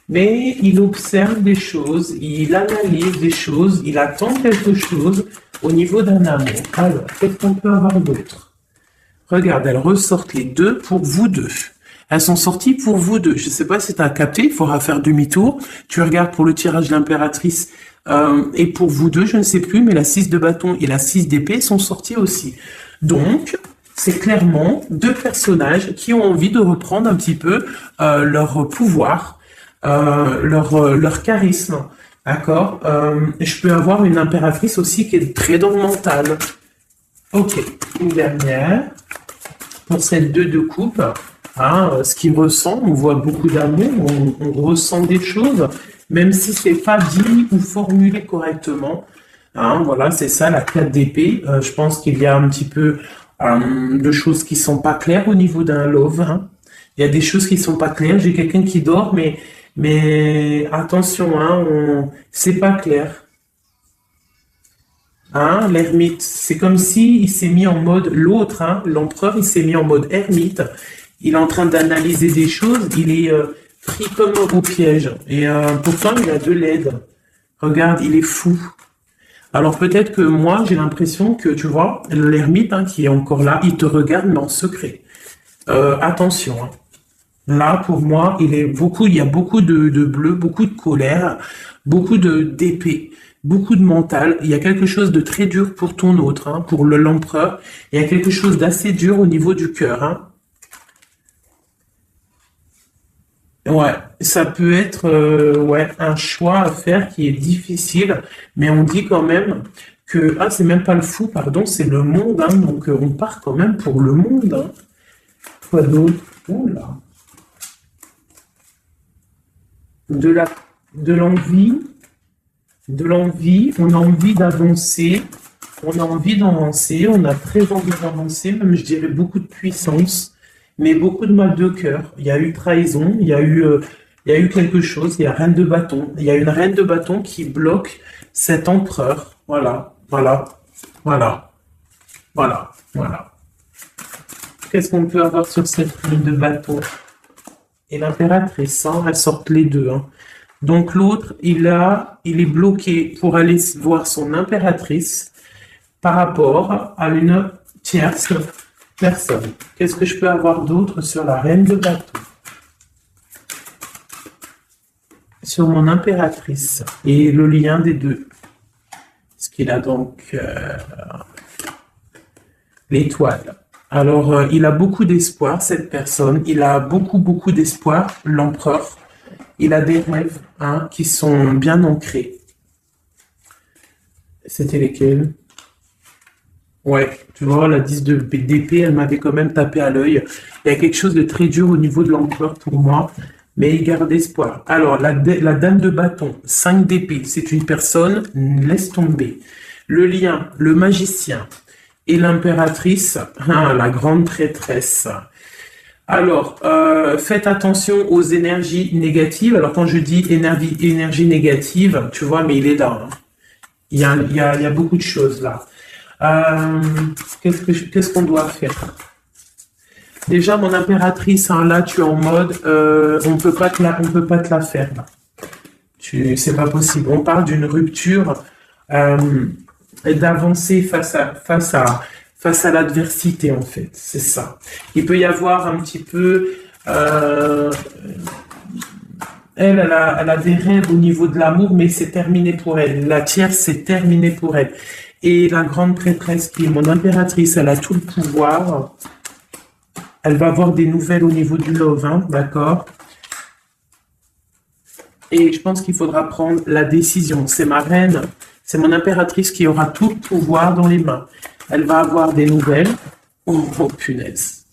mais il observe des choses, il analyse des choses, il attend quelque chose au niveau d'un amour. Alors, qu'est-ce qu'on peut avoir d'autre? Regarde, elles ressortent les 2 pour vous deux. Elles sont sorties pour vous deux. Je ne sais pas si tu as capté, il faudra faire demi-tour. Tu regardes pour le tirage de l'impératrice et pour vous deux, je ne sais plus, mais la 6 de bâton et la 6 d'épée sont sorties aussi. Donc, c'est clairement 2 personnages qui ont envie de reprendre un petit peu leur pouvoir, leur charisme. D'accord? Je peux avoir une impératrice aussi qui est très dans le mental. Ok, une dernière. Pour cette 2 de coupe, hein, ce qu'il ressent, on voit beaucoup d'amour, on ressent des choses, même si c'est pas dit ou formulé correctement. Hein, voilà, c'est ça, la 4 d'épée. Je pense qu'il y a un petit peu de choses qui sont pas claires au niveau d'un love. Hein. Il y a des choses qui sont pas claires. J'ai quelqu'un qui dort, mais attention, hein, c'est pas clair. Hein, l'ermite, c'est comme si il s'est mis en mode l'autre, hein, l'empereur, il s'est mis en mode ermite. Il est en train d'analyser des choses, il est pris comme au piège. Et pourtant, il a de l'aide. Regarde, il est fou. Alors peut-être que moi, j'ai l'impression que, tu vois, l'ermite hein, qui est encore là, il te regarde, mais en secret. Attention. Hein. Là, pour moi, il y a beaucoup de bleu, beaucoup de colère, beaucoup d'épée, beaucoup de mental. Il y a quelque chose de très dur pour ton autre, hein, pour l'empereur. Il y a quelque chose d'assez dur au niveau du cœur, hein. Ouais, ça peut être ouais, un choix à faire qui est difficile, mais on dit quand même que, ah, c'est même pas le fou, pardon, c'est le monde, hein, donc on part quand même pour le monde, hein. Quoi d'autre? Oula. De la, de l'envie, de l'envie, on a envie d'avancer, on a envie d'avancer, on a très envie d'avancer, même je dirais beaucoup de puissance, mais beaucoup de mal de cœur. Il y a eu trahison, il y a eu quelque chose, il y a reine de bâton, il y a une reine de bâton qui bloque cet empereur. Voilà, voilà, voilà, voilà, voilà. Qu'est-ce qu'on peut avoir sur cette reine de bâton? Et l'impératrice, hein, elles sortent les deux, hein. Donc l'autre, il est bloqué pour aller voir son impératrice par rapport à une tierce personne. Qu'est-ce que je peux avoir d'autre sur la reine de bâton? Sur mon impératrice et le lien des deux. Ce qu'il a donc l'étoile. Alors, il a beaucoup d'espoir, cette personne. Il a beaucoup, beaucoup d'espoir, l'empereur. Il a des rêves, hein, qui sont bien ancrés. C'était lesquels? Ouais, tu vois, la 10 d'épée, elle m'avait quand même tapé à l'œil. Il y a quelque chose de très dur au niveau de l'empereur pour moi, mais il garde espoir. Alors, la dame de bâton, 5 d'épée, c'est une personne, laisse tomber. Le lien, le magicien et l'impératrice, hein, la grande traîtresse. Alors, faites attention aux énergies négatives. Alors, quand je dis énergie négative, tu vois, mais il est là, hein. Il y a beaucoup de choses là. Qu'est-ce qu'on doit faire? Déjà, mon impératrice, hein, là, tu es en mode, on peut pas te la faire, là. C'est pas possible. On parle d'une rupture, d'avancer face à l'adversité, en fait. C'est ça. Il peut y avoir un petit peu, elle a des rêves au niveau de l'amour, mais c'est terminé pour elle. La tierce, c'est terminé pour elle. Et la grande prêtresse, qui est mon impératrice, elle a tout le pouvoir. Elle va avoir des nouvelles au niveau du love, hein, d'accord? Et je pense qu'il faudra prendre la décision. C'est ma reine, c'est mon impératrice qui aura tout le pouvoir dans les mains. Elle va avoir des nouvelles. Oh, oh, punaise.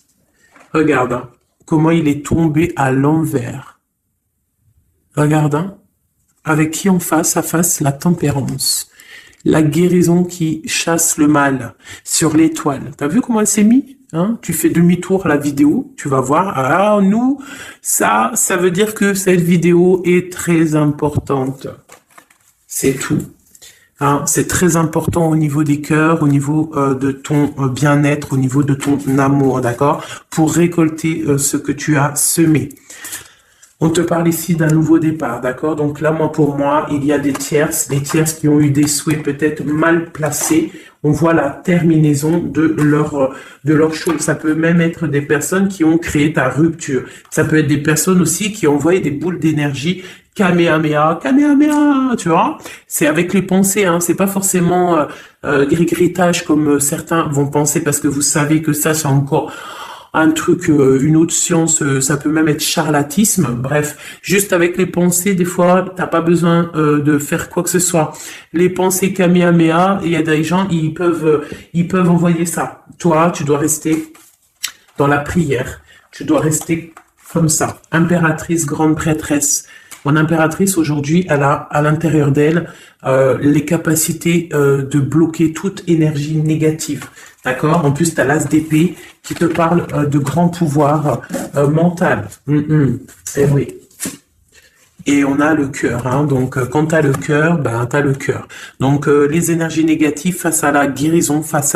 Regarde, hein, comment il est tombé à l'envers. Regarde, hein, avec qui en face à face la tempérance. La guérison qui chasse le mal sur l'étoile. T'as vu comment elle s'est mise, hein? Tu fais demi-tour à la vidéo, tu vas voir. Ah, nous, ça veut dire que cette vidéo est très importante. C'est tout. Hein, c'est très important au niveau des cœurs, au niveau de ton bien-être, au niveau de ton amour, d'accord? Pour récolter ce que tu as semé. On te parle ici d'un nouveau départ, d'accord? Donc là, pour moi, il y a des tierces qui ont eu des souhaits peut-être mal placés. On voit la terminaison de leur chose. Ça peut même être des personnes qui ont créé ta rupture. Ça peut être des personnes aussi qui ont envoyé des boules d'énergie. Kamehameha, Kamehameha, tu vois? C'est avec les pensées, hein. C'est pas forcément gris-gritage comme certains vont penser, parce que vous savez que ça, c'est encore un truc, une autre science, ça peut même être charlatisme. Bref, juste avec les pensées, des fois, t'as pas besoin de faire quoi que ce soit. Les pensées Kamehameha, il y a des gens, ils peuvent envoyer ça. Toi, tu dois rester dans la prière. Tu dois rester comme ça. Impératrice, grande prêtresse. Mon impératrice, aujourd'hui, elle a à l'intérieur d'elle les capacités de bloquer toute énergie négative. D'accord? En plus, tu as l'as d'épée qui te parle de grand pouvoir mental. Eh oui. Et on a le cœur, hein. Donc, quand tu as le cœur, ben, tu as le cœur. Donc, les énergies négatives face à la guérison, face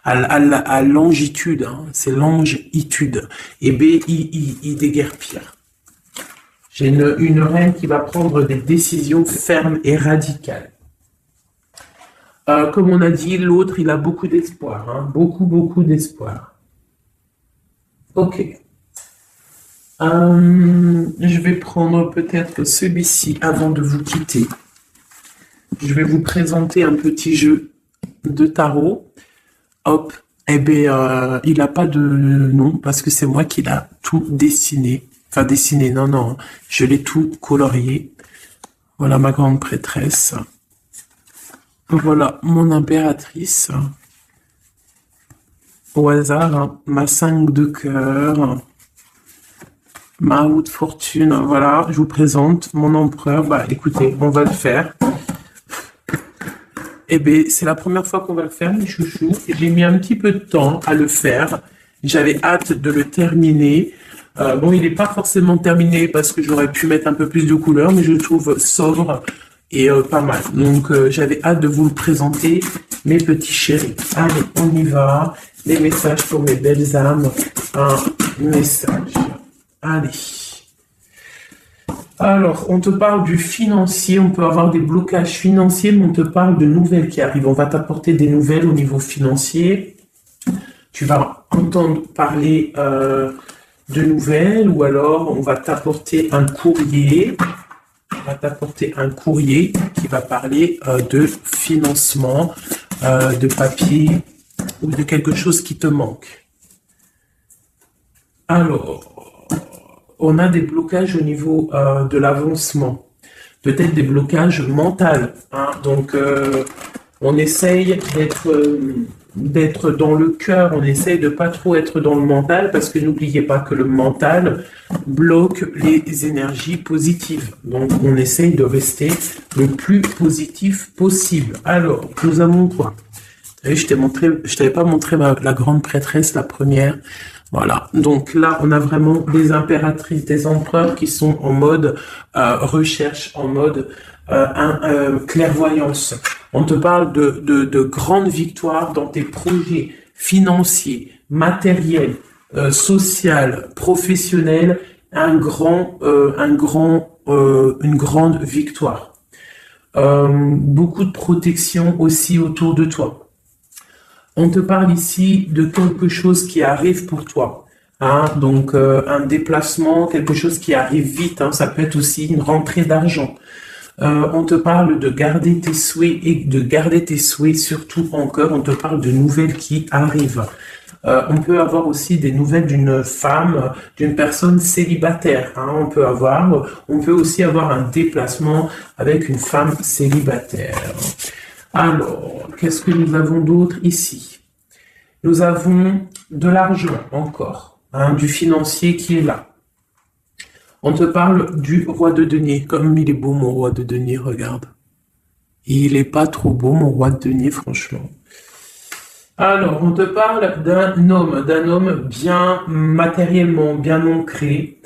à l'angitude, hein. C'est l'angitude. Et B-I-I, déguerpir. J'ai une reine qui va prendre des décisions fermes et radicales. Comme on a dit, l'autre, il a beaucoup d'espoir, hein. Beaucoup, beaucoup d'espoir. Ok. Je vais prendre peut-être celui-ci avant de vous quitter. Je vais vous présenter un petit jeu de tarot. Hop, eh bien, il n'a pas de nom parce que c'est moi qui l'a tout dessiné. Enfin, dessiné, non, non, je l'ai tout colorié. Voilà ma grande prêtresse. Voilà mon impératrice. Au hasard, hein, ma 5 de cœur. Ma roue de fortune, voilà, je vous présente mon empereur. Bah écoutez, on va le faire. Eh bien, c'est la première fois qu'on va le faire, mes chouchous. J'ai mis un petit peu de temps à le faire. J'avais hâte de le terminer. Bon, il n'est pas forcément terminé parce que j'aurais pu mettre un peu plus de couleurs, mais je le trouve sobre et pas mal. Donc, j'avais hâte de vous le présenter, mes petits chéris. Allez, on y va. Les messages pour mes belles âmes. Un message. Allez. Alors, on te parle du financier, on peut avoir des blocages financiers, mais on te parle de nouvelles qui arrivent. On va t'apporter des nouvelles au niveau financier. Tu vas entendre parler de nouvelles ou alors on va t'apporter un courrier. On va t'apporter un courrier qui va parler de financement, de papier ou de quelque chose qui te manque. Alors, on a des blocages au niveau de l'avancement, peut-être des blocages mentaux. Hein. Donc, on essaye d'être dans le cœur, on essaye de pas trop être dans le mental, parce que n'oubliez pas que le mental bloque les énergies positives. Donc, on essaye de rester le plus positif possible. Alors, nous avons quoi? Vous savez, je t'avais pas montré la grande prêtresse, la première. Voilà, donc là, on a vraiment des impératrices, des empereurs qui sont en mode recherche, en mode clairvoyance. On te parle de grandes victoires dans tes projets financiers, matériels, social, professionnels, une grande victoire. Beaucoup de protection aussi autour de toi. On te parle ici de quelque chose qui arrive pour toi. Hein, donc, un déplacement, quelque chose qui arrive vite. Hein, ça peut être aussi une rentrée d'argent. On te parle de garder tes souhaits et de garder tes souhaits surtout en cœur. On te parle de nouvelles qui arrivent. On peut avoir aussi des nouvelles d'une femme, d'une personne célibataire. Hein, on peut aussi avoir un déplacement avec une femme célibataire. Alors, qu'est-ce que nous avons d'autre ici? Nous avons de l'argent encore, hein, du financier qui est là. On te parle du roi de denier. Comme il est beau, mon roi de denier, regarde. Il est pas trop beau, mon roi de denier, franchement. Alors, on te parle d'un homme bien matériellement, bien ancré.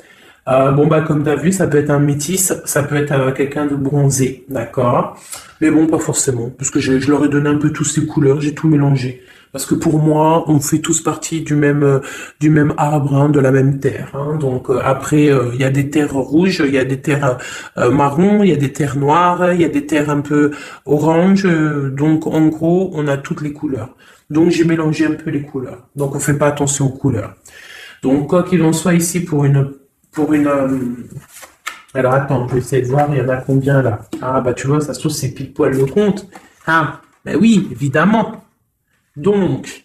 Bon, bah, comme tu as vu, ça peut être un métis, ça peut être quelqu'un de bronzé, d'accord? Mais bon, pas forcément, parce que je leur ai donné un peu tous ces couleurs, j'ai tout mélangé. Parce que pour moi, on fait tous partie du même arbre, hein, de la même terre. Hein. Donc après, il y a des terres rouges, il y a des terres marron, il y a des terres noires, il y a des terres un peu orange. Donc en gros, on a toutes les couleurs. Donc j'ai mélangé un peu les couleurs. Donc on fait pas attention aux couleurs. Donc quoi qu'il en soit ici alors attends, je vais essayer de voir, il y en a combien là? Ah bah tu vois, ça se trouve c'est pile poil le compte. Ah, ben oui, évidemment. Donc,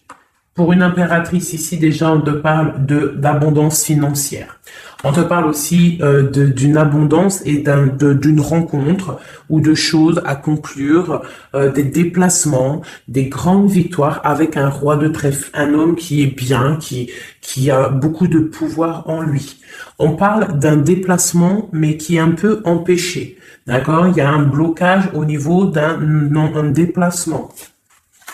pour une impératrice ici, déjà, on te parle d'abondance financière. On te parle aussi d'une abondance et d'une rencontre ou de choses à conclure, des déplacements, des grandes victoires avec un roi de trèfle, un homme qui est bien, qui a beaucoup de pouvoir en lui. On parle d'un déplacement, mais qui est un peu empêché. D'accord? Il y a un blocage au niveau d'un déplacement.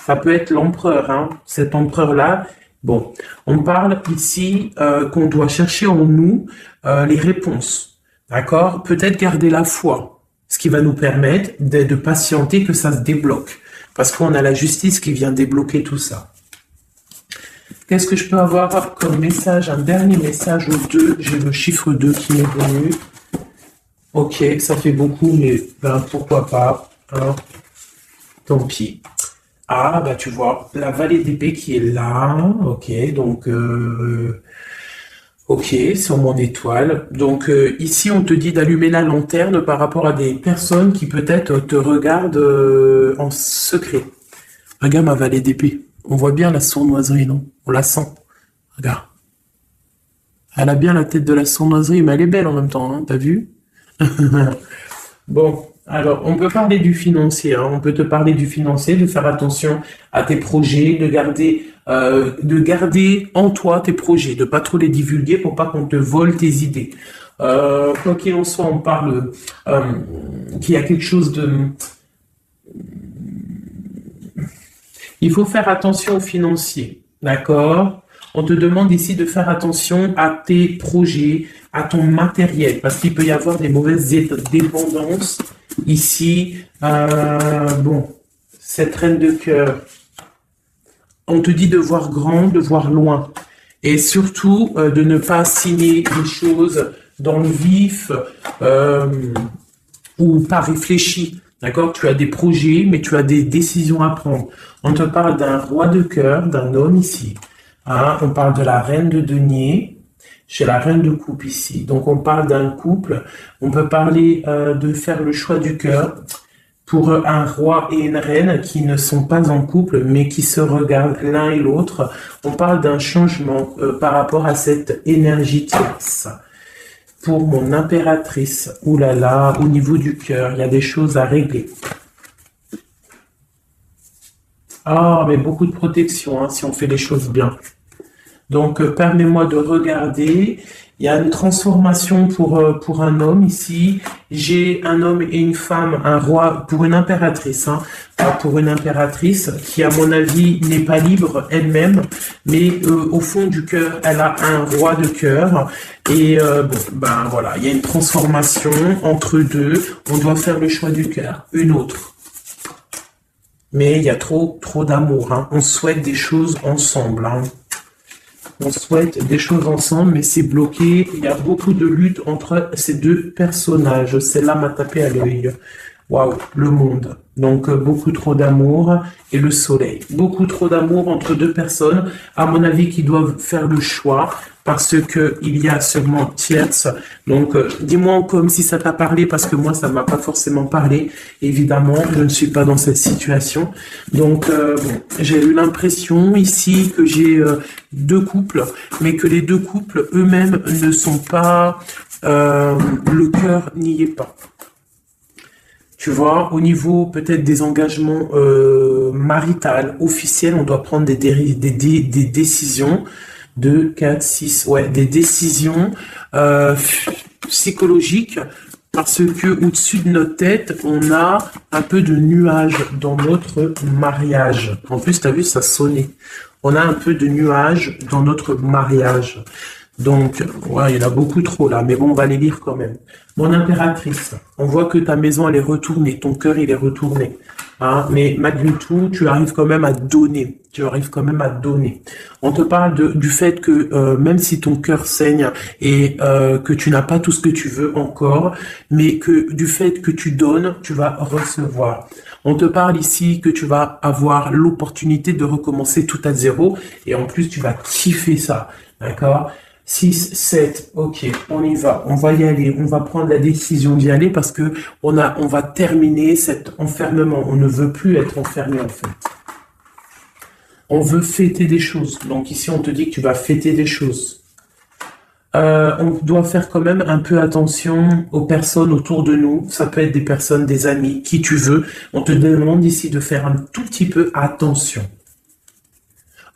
Ça peut être l'empereur, hein, cet empereur-là. Bon, on parle ici qu'on doit chercher en nous les réponses. D'accord? Peut-être garder la foi, ce qui va nous permettre de patienter que ça se débloque. Parce qu'on a la justice qui vient débloquer tout ça. Qu'est-ce que je peux avoir comme message? Un dernier message au 2. J'ai le chiffre 2 qui m'est venu. Ok, ça fait beaucoup, mais ben, pourquoi pas. Hein? Tant pis. Ah, bah tu vois, la vallée d'épée qui est là, ok, donc Ok, sur mon étoile. Donc ici, on te dit d'allumer la lanterne par rapport à des personnes qui peut-être te regardent en secret. Regarde ma vallée d'épée. On voit bien la sournoiserie, non? On la sent. Regarde. Elle a bien la tête de la sournoiserie, mais elle est belle en même temps, hein, t'as vu? Bon, alors on peut parler du financier, hein, on peut te parler du financier, de faire attention à tes projets, de garder en toi tes projets, de pas trop les divulguer pour pas qu'on te vole tes idées. Quoi qu'il en soit, on parle qu'il y a quelque chose de... Il faut faire attention aux financiers, d'accord? On te demande ici de faire attention à tes projets, à ton matériel, parce qu'il peut y avoir des mauvaises dépendances. Ici, bon, cette reine de cœur, on te dit de voir grand, de voir loin, et surtout de ne pas signer des choses dans le vif ou pas réfléchi. D'accord? Tu as des projets, mais tu as des décisions à prendre. On te parle d'un roi de cœur, d'un homme ici. Hein, on parle de la reine de denier, chez la reine de coupe ici. Donc on parle d'un couple. On peut parler de faire le choix du cœur pour un roi et une reine qui ne sont pas en couple, mais qui se regardent l'un et l'autre. On parle d'un changement par rapport à cette énergie tierce. Pour mon impératrice, oulala, au niveau du cœur, il y a des choses à régler. Ah, mais beaucoup de protection, hein, si on fait les choses bien. Donc, permets-moi de regarder. Il y a une transformation pour un homme ici. J'ai un homme et une femme, un roi, pour une impératrice, hein, pas pour une impératrice qui, à mon avis, n'est pas libre elle-même, mais au fond du cœur, elle a un roi de cœur. Et bon, ben voilà, il y a une transformation entre deux. On doit faire le choix du cœur, une autre. Mais il y a trop d'amour, hein. On souhaite des choses ensemble, hein. On souhaite des choses ensemble, mais c'est bloqué. Il y a beaucoup de lutte entre ces deux personnages. Celle-là m'a tapé à l'œil. Waouh, le monde. Donc, beaucoup trop d'amour et le soleil. Beaucoup trop d'amour entre deux personnes, à mon avis, qui doivent faire le choix parce que il y a seulement tierce. Donc, dis-moi comme si ça t'a parlé parce que moi, ça m'a pas forcément parlé. Évidemment, je ne suis pas dans cette situation. Donc, bon, j'ai eu l'impression ici que j'ai deux couples, mais que les deux couples eux-mêmes ne sont pas, le cœur n'y est pas. Tu vois, au niveau peut-être des engagements maritales, officiels, on doit prendre des décisions. 2, 4, 6, ouais, des décisions psychologiques parce que au-dessus de notre tête, on a un peu de nuages dans notre mariage. En plus, tu as vu, ça sonnait. On a un peu de nuages dans notre mariage. Donc, ouais, il y en a beaucoup trop là, mais bon, on va les lire quand même. Mon impératrice, on voit que ta maison, elle est retournée, ton cœur, il est retourné. Hein, mais malgré tout, tu arrives quand même à donner. Tu arrives quand même à donner. On te parle du fait que même si ton cœur saigne et que tu n'as pas tout ce que tu veux encore, mais que du fait que tu donnes, tu vas recevoir. On te parle ici que tu vas avoir l'opportunité de recommencer tout à zéro et en plus, tu vas kiffer ça. D'accord? 6, 7, ok, on y va y aller, on va prendre la décision d'y aller parce que on va terminer cet enfermement. On ne veut plus être enfermé en fait. On veut fêter des choses. Donc ici, on te dit que tu vas fêter des choses. On doit faire quand même un peu attention aux personnes autour de nous. Ça peut être des personnes, des amis, qui tu veux. On te demande ici de faire un tout petit peu attention.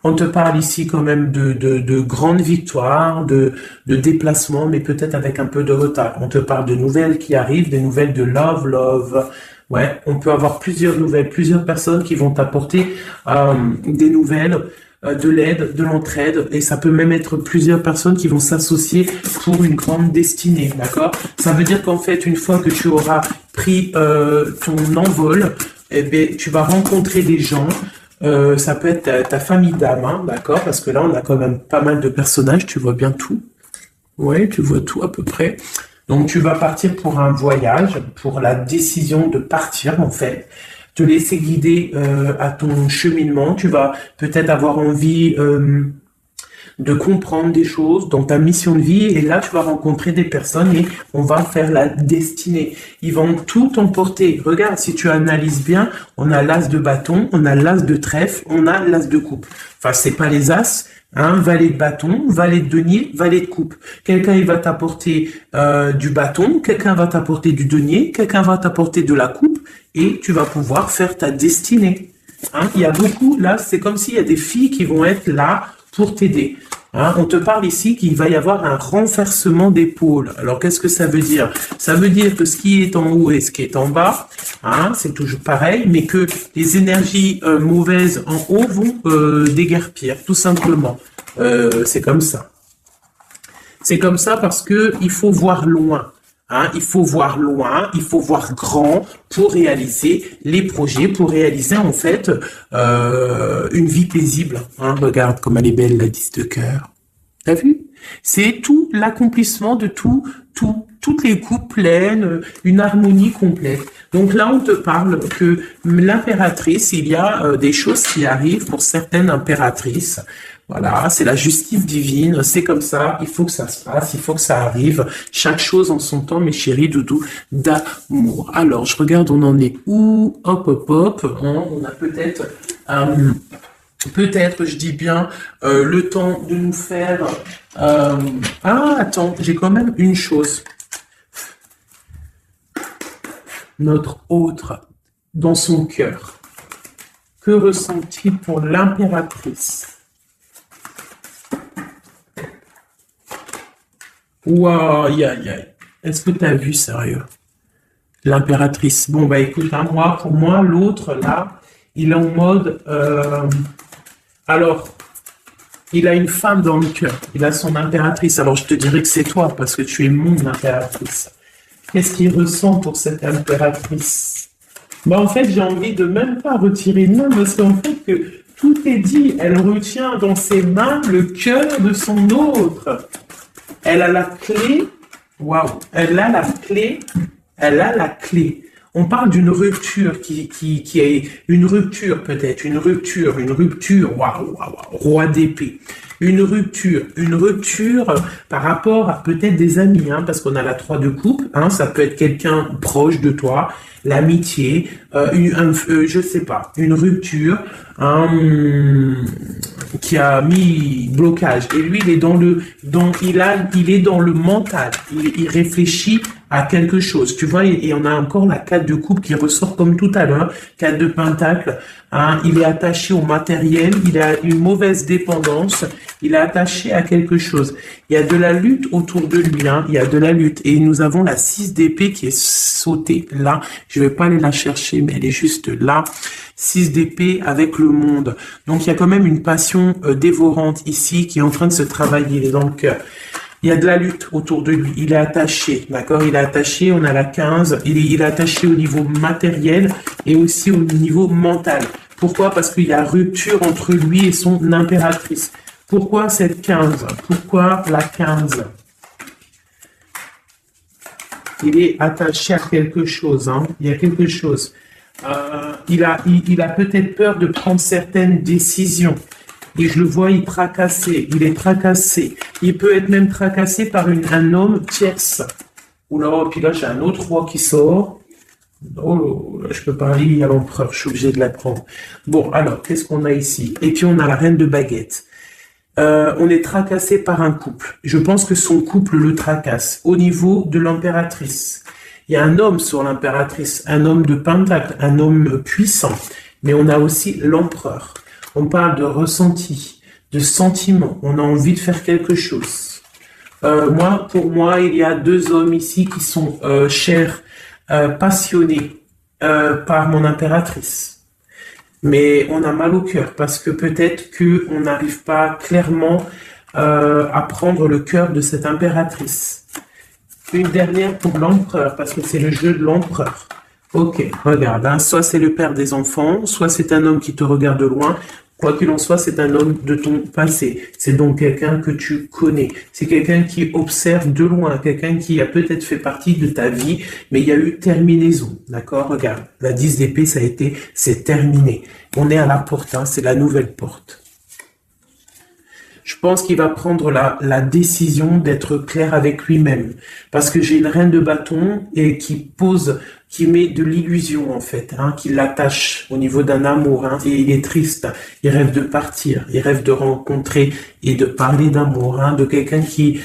On te parle ici quand même de grandes victoires, de déplacements, mais peut-être avec un peu de retard. On te parle de nouvelles qui arrivent, des nouvelles de love. Ouais, on peut avoir plusieurs nouvelles, plusieurs personnes qui vont t'apporter des nouvelles, de l'aide, de l'entraide, et ça peut même être plusieurs personnes qui vont s'associer pour une grande destinée, d'accord? Ça veut dire qu'en fait, une fois que tu auras pris ton envol, eh bien, tu vas rencontrer des gens. Ça peut être ta famille d'âme, hein, d'accord? Parce que là, on a quand même pas mal de personnages, tu vois bien tout. Ouais, tu vois tout à peu près. Donc, tu vas partir pour un voyage, pour la décision de partir, en fait. Te laisser guider à ton cheminement. Tu vas peut-être avoir envie de comprendre des choses dans ta mission de vie. Et là, tu vas rencontrer des personnes et on va faire la destinée. Ils vont tout emporter. Regarde, si tu analyses bien, on a l'as de bâton, on a l'as de trèfle, on a l'as de coupe. Enfin, c'est pas les as. Valet de bâton, valet de denier, valet de coupe. Quelqu'un il va t'apporter du bâton, quelqu'un va t'apporter du denier, quelqu'un va t'apporter de la coupe et tu vas pouvoir faire ta destinée. Il y a beaucoup, là, c'est comme s'il y a des filles qui vont être là pour t'aider. On te parle ici qu'il va y avoir un renversement d'épaule. Alors, qu'est-ce que ça veut dire? Ça veut dire que ce qui est en haut et ce qui est en bas, c'est toujours pareil, mais que les énergies mauvaises en haut vont déguerpir, tout simplement. C'est comme ça. C'est comme ça parce que il faut voir loin. Il faut voir loin, il faut voir grand pour réaliser les projets, pour réaliser en fait une vie paisible. Regarde comme elle est belle, la 10 de cœur. T'as vu? C'est tout l'accomplissement de toutes les coupes pleines, une harmonie complète. Donc là, on te parle que l'impératrice, il y a des choses qui arrivent pour certaines impératrices. Voilà, c'est la justice divine, c'est comme ça, il faut que ça se passe, il faut que ça arrive. Chaque chose en son temps, mes chéris doudous, d'amour. Alors, je regarde, on en est où? Hop, hop, hop. On a peut-être, je dis bien, le temps de nous faire... attends, j'ai quand même une chose. Notre autre, dans son cœur, que ressent-il pour l'impératrice? Waouh, aïe, aïe, aïe. Est-ce que tu as vu, sérieux? L'impératrice. Bon, bah écoute, pour moi, l'autre, là, il est en mode... alors, il a une femme dans le cœur. Il a son impératrice. Alors, je te dirais que c'est toi, parce que tu es mon impératrice. Qu'est-ce qu'il ressent pour cette impératrice? En fait, j'ai envie de même pas retirer de main, parce qu'en fait, que tout est dit. Elle retient dans ses mains le cœur de son autre. Elle a la clé, waouh, elle a la clé. On parle d'une rupture qui est une rupture peut-être, une rupture, waouh, roi d'épée. Une rupture par rapport à peut-être des amis, parce qu'on a la 3 de coupe, ça peut être quelqu'un proche de toi, l'amitié, je sais pas, une rupture, qui a mis blocage. Et lui, il est il est dans le mental. Il réfléchit à quelque chose. Tu vois, et on a encore la 4 de coupe qui ressort comme tout à l'heure, 4 de pentacle. Il est attaché au matériel, il a une mauvaise dépendance, il est attaché à quelque chose. Il y a de la lutte autour de lui, il y a de la lutte. Et nous avons la 6 d'épée qui est sautée là. Je vais pas aller la chercher, mais elle est juste là. 6 d'épée avec le monde. Donc il y a quand même une passion dévorante ici qui est en train de se travailler, il est dans le cœur. Il y a de la lutte autour de lui. Il est attaché, d'accord? Il est attaché, on a la 15. Il est attaché au niveau matériel et aussi au niveau mental. Pourquoi? Parce qu'il y a rupture entre lui et son impératrice. Pourquoi cette 15? Pourquoi la 15? Il est attaché à quelque chose, Il y a quelque chose. Il a peut-être peur de prendre certaines décisions. Et je le vois, il est tracassé. Il peut être même tracassé par un homme tierce. Oula, puis là, j'ai un autre roi qui sort. Oh, là, je peux pas aller à l'empereur, je suis obligé de la prendre. Bon, alors, qu'est-ce qu'on a ici? Et puis, on a la reine de baguette. On est tracassé par un couple. Je pense que son couple le tracasse. Au niveau de l'impératrice, il y a un homme sur l'impératrice, un homme de pentacle, un homme puissant. Mais on a aussi l'empereur. On parle de ressenti, de sentiment. On a envie de faire quelque chose. Pour moi, il y a 2 hommes ici qui sont chers, passionnés par mon impératrice. Mais on a mal au cœur parce que peut-être qu'on n'arrive pas clairement à prendre le cœur de cette impératrice. Une dernière pour l'empereur parce que c'est le jeu de l'empereur. Ok, regarde, soit c'est le père des enfants, soit c'est un homme qui te regarde de loin. Quoi qu'il en soit, c'est un homme de ton passé. C'est donc quelqu'un que tu connais. C'est quelqu'un qui observe de loin, quelqu'un qui a peut-être fait partie de ta vie, mais il y a eu terminaison. D'accord? Regarde, la 10 d'épée, c'est terminé. On est à la porte, c'est la nouvelle porte. Je pense qu'il va prendre la décision d'être clair avec lui-même. Parce que j'ai une reine de bâton et qui met de l'illusion en fait, hein, qui l'attache au niveau d'un amour, hein, et il est triste, il rêve de partir, il rêve de rencontrer et de parler d'amour, hein, de quelqu'un qui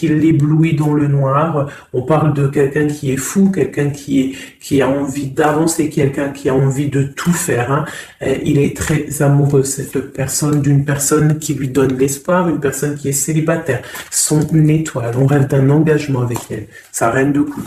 l'éblouit dans le noir. On parle de quelqu'un qui est fou, quelqu'un qui a envie d'avancer, quelqu'un qui a envie de tout faire, hein. Il est très amoureux, cette personne, d'une personne qui lui donne l'espoir, une personne qui est célibataire, son étoile. On rêve d'un engagement avec elle, sa reine de coupe.